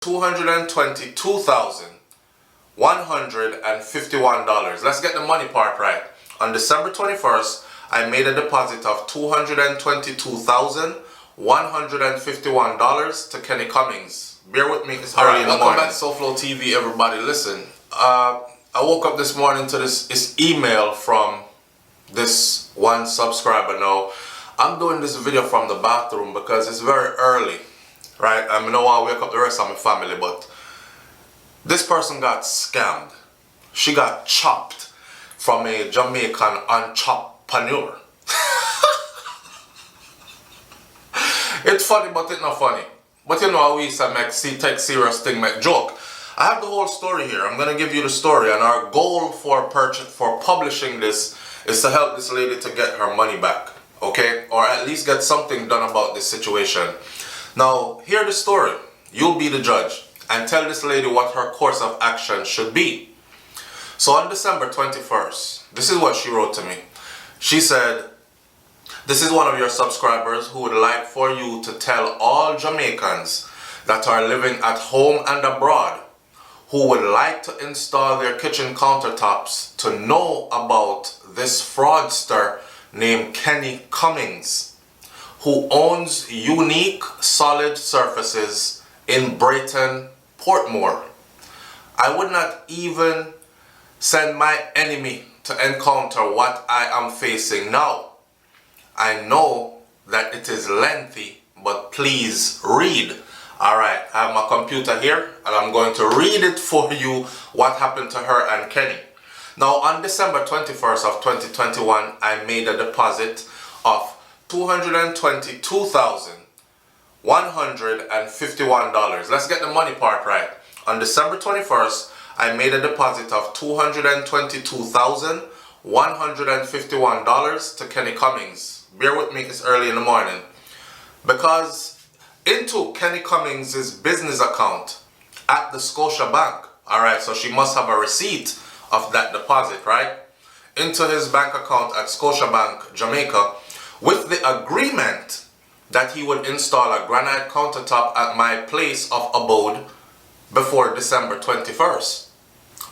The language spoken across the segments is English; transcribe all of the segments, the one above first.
$222,151. Let's get the money part right. On December 21st, I made a deposit of $222,151 to Kenny Cummings. Bear with me, it's early in the morning. Welcome back to SouFLoTV, everybody. Listen, I woke up this morning to this email from this one subscriber. Now, I'm doing this video from the bathroom because it's very early, right? I know I'll wake up the rest of my family, but this person got scammed. She got chopped from a Jamaican EnCHOPpreneur. It's funny, but it's not funny. But you know how we take serious thing make joke. I have the whole story here. I'm gonna give you the story, and our goal for publishing this is to help this lady to get her money back, okay? Or at least get something done about this situation. Now, hear the story. You'll be the judge, and tell this lady what her course of action should be. So on December 21st, this is what she wrote to me. She said, "This is one of your subscribers who would like for you to tell all Jamaicans that are living at home and abroad who would like to install their kitchen countertops to know about this fraudster named Kenny Cummings, who owns Unique Solid Surfaces in Brighton, Portmore. I would not even send my enemy to encounter what I am facing now. I know that it is lengthy, but please read." Alright, I have my computer here, and I'm going to read it for you what happened to her and Kenny. Now, on December 21st of 2021, I made a deposit of $222,151. Let's get the money part right. On December 21st, I made a deposit of $222,151 to Kenny Cummings. Bear with me, it's early in the morning. Because into Kenny Cummings' business account at the Scotia Bank, alright, so she must have a receipt of that deposit, right? Into his bank account at Scotia Bank, Jamaica, with the agreement that he would install a granite countertop at my place of abode before December 21st.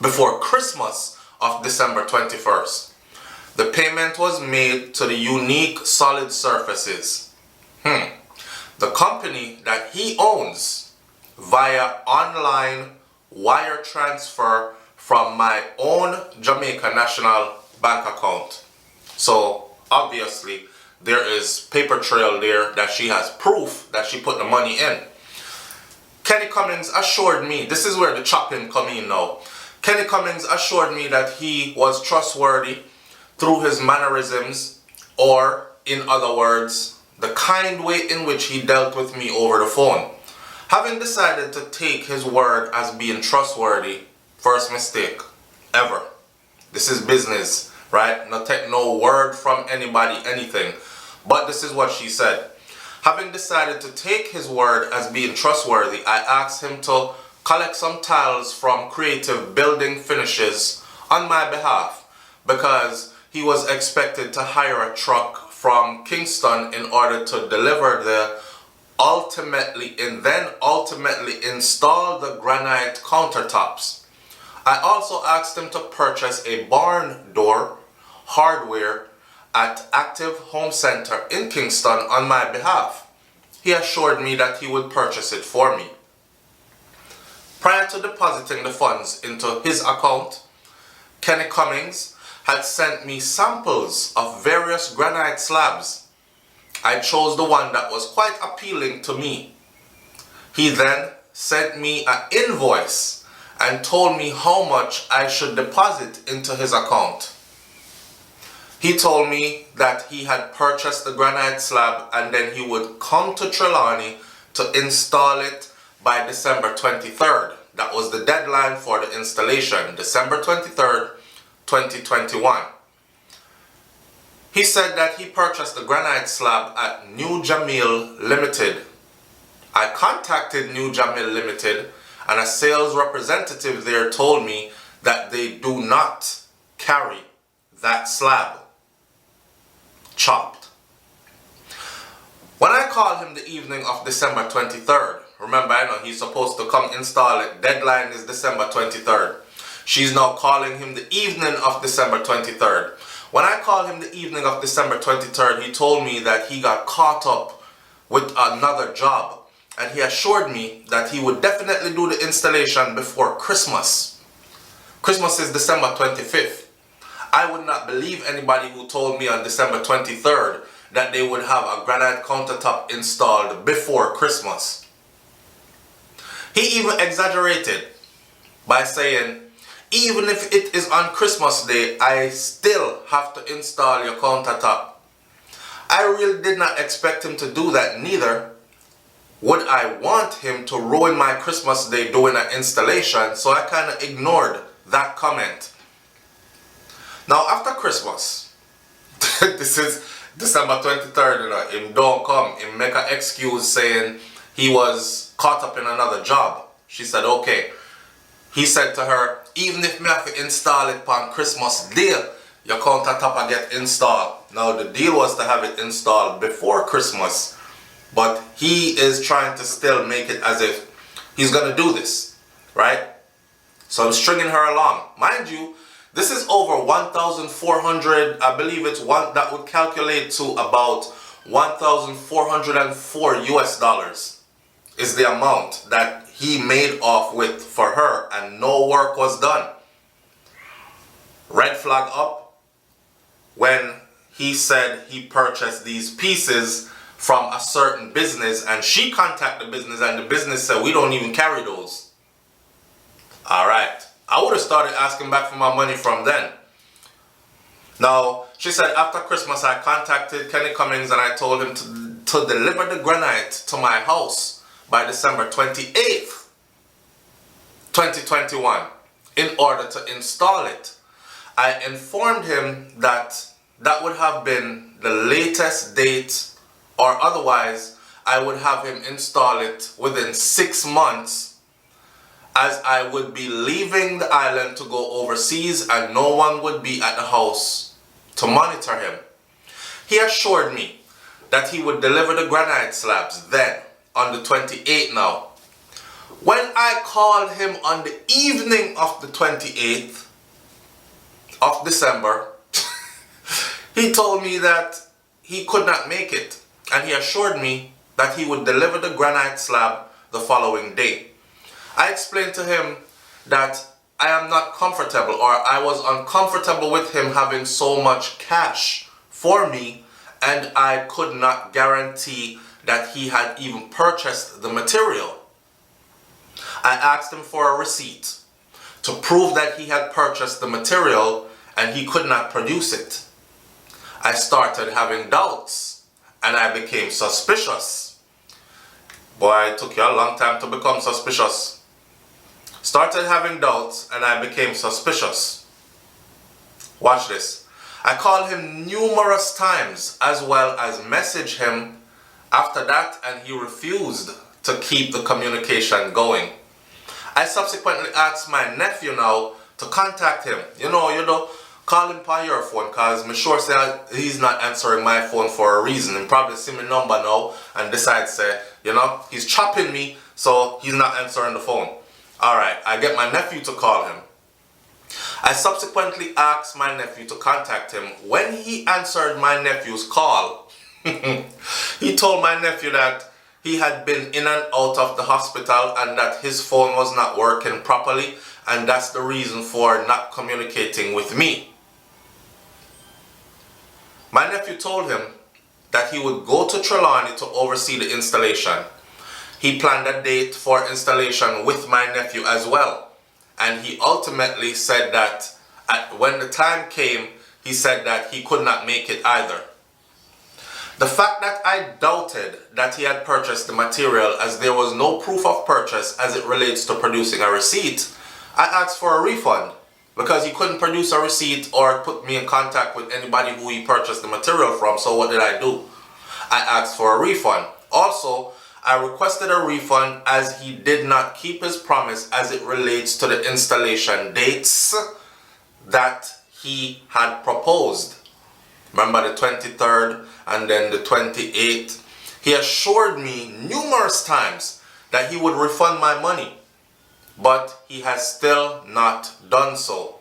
Before Christmas of December 21st. The payment was made to the Unique Solid Surfaces, the company that he owns, via online wire transfer from my own Jamaica National Bank account. So obviously there is paper trail there that she has proof that she put the money in. Kenny Cummings assured me, this is where the chopping come in now. Kenny Cummings assured me that he was trustworthy through his mannerisms, or in other words, the kind way in which he dealt with me over the phone. Having decided to take his word as being trustworthy, first mistake ever. This is business, right? Not take no word from anybody, anything. But this is what she said. Having decided to take his word as being trustworthy, I asked him to collect some tiles from Creative Building Finishes on my behalf, because he was expected to hire a truck from Kingston in order to deliver then ultimately install the granite countertops. I also asked him to purchase a barn door hardware at Active Home Center in Kingston on my behalf. He assured me that he would purchase it for me. Prior to depositing the funds into his account, Kenny Cummings had sent me samples of various granite slabs. I chose the one that was quite appealing to me. He then sent me an invoice and told me how much I should deposit into his account. He told me that he had purchased the granite slab and then he would come to Trelawney to install it by December 23rd. That was the deadline for the installation, December 23rd, 2021. He said that he purchased the granite slab at New Jamil Limited. I contacted New Jamil Limited, and a sales representative there told me that they do not carry that slab. Chopped. When I called him the evening of December 23rd, Remember, I know he's supposed to come install it. Deadline is December 23rd. She's now calling him the evening of December 23rd. When I called him the evening of December 23rd, he told me that he got caught up with another job. And he assured me that he would definitely do the installation before Christmas. Christmas is December 25th. I would not believe anybody who told me on December 23rd that they would have a granite countertop installed before Christmas. He even exaggerated by saying, even if it is on Christmas Day, I still have to install your countertop. I really did not expect him to do that, neither would I want him to ruin my Christmas Day doing an installation, so I kind of ignored that comment. Now after Christmas, this is December 23rd, you know, him don't come, him make an excuse saying he was caught up in another job. She said, okay. He said to her, even if me have to install it on Christmas Day, your countertop will get installed. Now the deal was to have it installed before Christmas, but he is trying to still make it as if he's gonna do this, right? So I'm stringing her along. Mind you, this is over 1,400, I believe it's one that would calculate to about 1,404 US dollars is the amount that he made off with for her, and no work was done. Red flag up when he said he purchased these pieces from a certain business, and she contacted the business and the business said, we don't even carry those. Alright, I would have started asking back for my money from then. Now, she said after Christmas I contacted Kenny Cummings and I told him to deliver the granite to my house by December 28th, 2021 in order to install it. I informed him that that would have been the latest date, or otherwise I would have him install it within 6 months, as I would be leaving the island to go overseas and no one would be at the house to monitor him. He assured me that he would deliver the granite slabs then, on the 28th now. When I called him on the evening of the 28th of December, he told me that he could not make it, and he assured me that he would deliver the granite slab the following day. I explained to him that I am not comfortable, or I was uncomfortable with him having so much cash for me, and I could not guarantee that he had even purchased the material. I asked him for a receipt to prove that he had purchased the material, and he could not produce it. I started having doubts and I became suspicious. Boy, it took you a long time to become suspicious. Started having doubts and I became suspicious. Watch this. I called him numerous times as well as messaged him after that, and he refused to keep the communication going. I subsequently asked my nephew now to contact him. You know, call him on your phone, cause me sure say he's not answering my phone for a reason. He probably see my number now and decides say, you know, he's chopping me, so he's not answering the phone. Alright, I get my nephew to call him. I subsequently asked my nephew to contact him. When he answered my nephew's call, he told my nephew that he had been in and out of the hospital and that his phone was not working properly, and that's the reason for not communicating with me. My nephew told him that he would go to Trelawney to oversee the installation. He planned a date for installation with my nephew as well, and he ultimately said that when the time came, he said that he could not make it either. The fact that I doubted that he had purchased the material, as there was no proof of purchase as it relates to producing a receipt, I asked for a refund because he couldn't produce a receipt or put me in contact with anybody who he purchased the material from. So what did I do? I asked for a refund. Also, I requested a refund as he did not keep his promise as it relates to the installation dates that he had proposed. Remember the 23rd and then the 28th. He assured me numerous times that he would refund my money, but he has still not done so.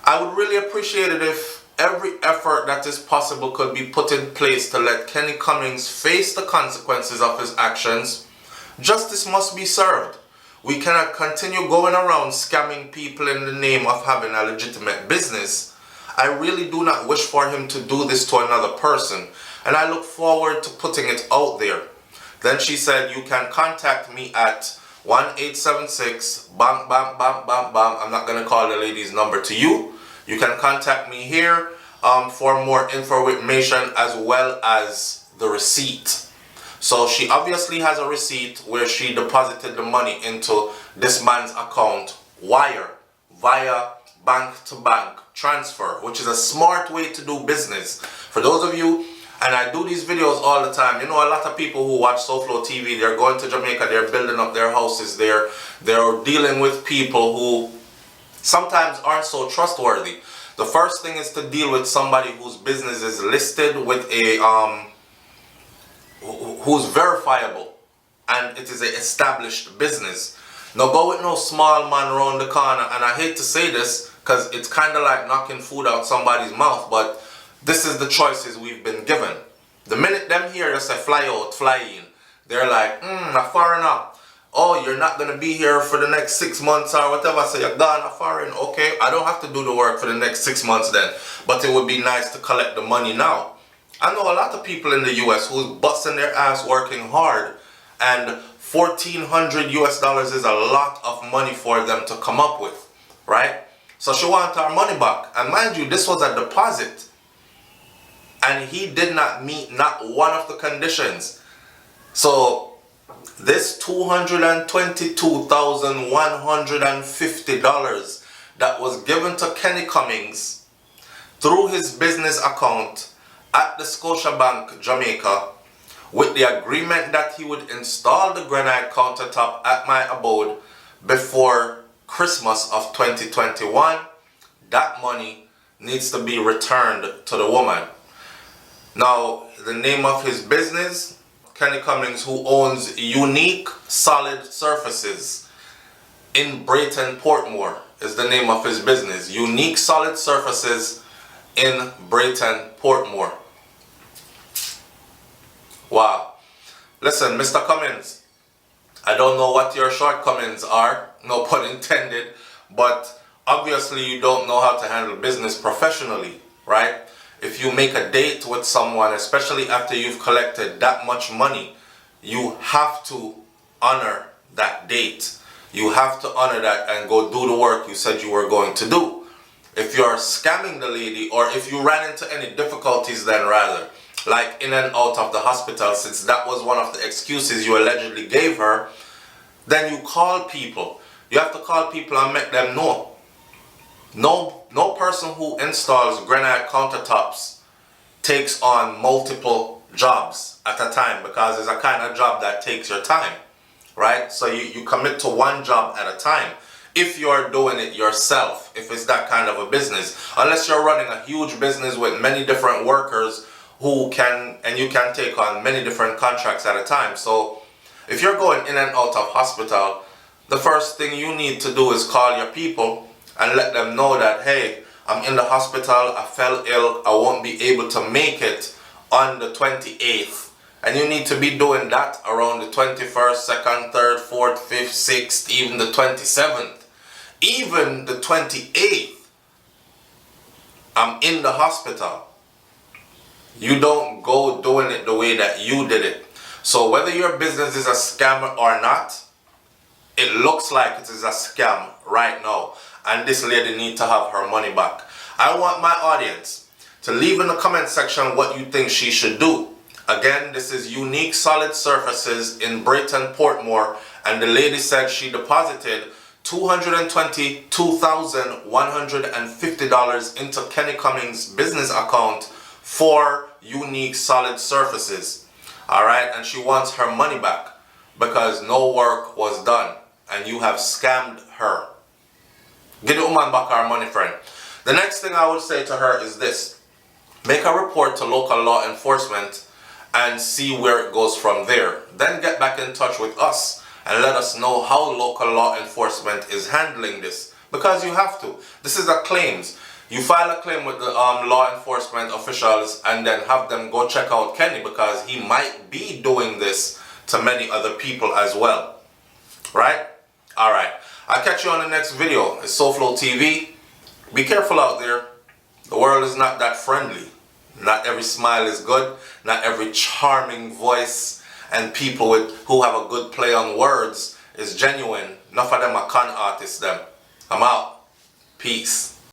I would really appreciate it if every effort that is possible could be put in place to let Kenny Cummings face the consequences of his actions. Justice must be served. We cannot continue going around scamming people in the name of having a legitimate business. I really do not wish for him to do this to another person, and I look forward to putting it out there. Then she said, you can contact me at 1-876 bam. I'm not going to call the lady's number to you. You can contact me here for more information as well as the receipt. So she obviously has a receipt where she deposited the money into this man's account via bank to bank transfer, which is a smart way to do business. For those of you, and I do these videos all the time, you know, a lot of people who watch SouFLoTV, they're going to Jamaica, they're building up their houses there, they're dealing with people who sometimes aren't so trustworthy. The first thing is to deal with somebody whose business is listed with a who's verifiable and it is an established business. Now go with no small man around the corner, and I hate to say this because it's kind of like knocking food out somebody's mouth, but this is the choices we've been given. The minute them here just say fly out, fly in, they're like, not foreign up. Oh, you're not going to be here for the next 6 months or whatever. So you're gone, foreign. Okay, I don't have to do the work for the next 6 months then. But it would be nice to collect the money now. I know a lot of people in the US who's busting their ass working hard, and $1,400 US is a lot of money for them to come up with, right? So she wants our money back. And mind you, this was a deposit. And he did not meet not one of the conditions. So this $222,150 that was given to Kenny Cummings through his business account at the Scotiabank, Jamaica, with the agreement that he would install the granite countertop at my abode before Christmas of 2021, that money needs to be returned to the woman. Now, the name of his business, Kenny Cummings, who owns Unique Solid Surfaces in Brayton, Portmore, is the name of his business. Unique Solid Surfaces in Brayton, Portmore. Wow. Listen, Mr. Cummings, I don't know what your shortcomings are, no pun intended, but obviously you don't know how to handle business professionally, right? If you make a date with someone, especially after you've collected that much money, you have to honor that date. You have to honor that and go do the work you said you were going to do. If you're scamming the lady, or if you ran into any difficulties then rather, like in and out of the hospital, since that was one of the excuses you allegedly gave her, then you call people. You have to call people and make them know. No person who installs granite countertops takes on multiple jobs at a time, because it's a kind of job that takes your time, right? So you commit to one job at a time if you're doing it yourself, if it's that kind of a business. Unless you're running a huge business with many different workers you can take on many different contracts at a time. So if you're going in and out of hospital, the first thing you need to do is call your people and let them know that, hey, I'm in the hospital, I fell ill, I won't be able to make it on the 28th. And you need to be doing that around the 21st, 2nd, 3rd, 4th, 5th, 6th, even the 27th. Even the 28th, I'm in the hospital. You don't go doing it the way that you did it. So whether your business is a scam or not, it looks like it is a scam right now. And this lady needs to have her money back. I want my audience to leave in the comment section what you think she should do. Again, this is Unique Solid Surfaces in Brayton, Portmore, and the lady said she deposited $222,150 into Kenny Cummings' business account for Unique Solid Surfaces. Alright, and she wants her money back because no work was done and you have scammed her. Get the woman back our money, friend. The next thing I would say to her is this: make a report to local law enforcement and see where it goes from there. Then get back in touch with us and let us know how local law enforcement is handling this, because you have to. This is a claims. You file a claim with the law enforcement officials and then have them go check out Kenny, because he might be doing this to many other people as well. Right? Alright. I'll catch you on the next video. It's SouFLoTV. Be careful out there. The world is not that friendly. Not every smile is good. Not every charming voice and people who have a good play on words is genuine. Enough of them are con artists them. I'm out. Peace.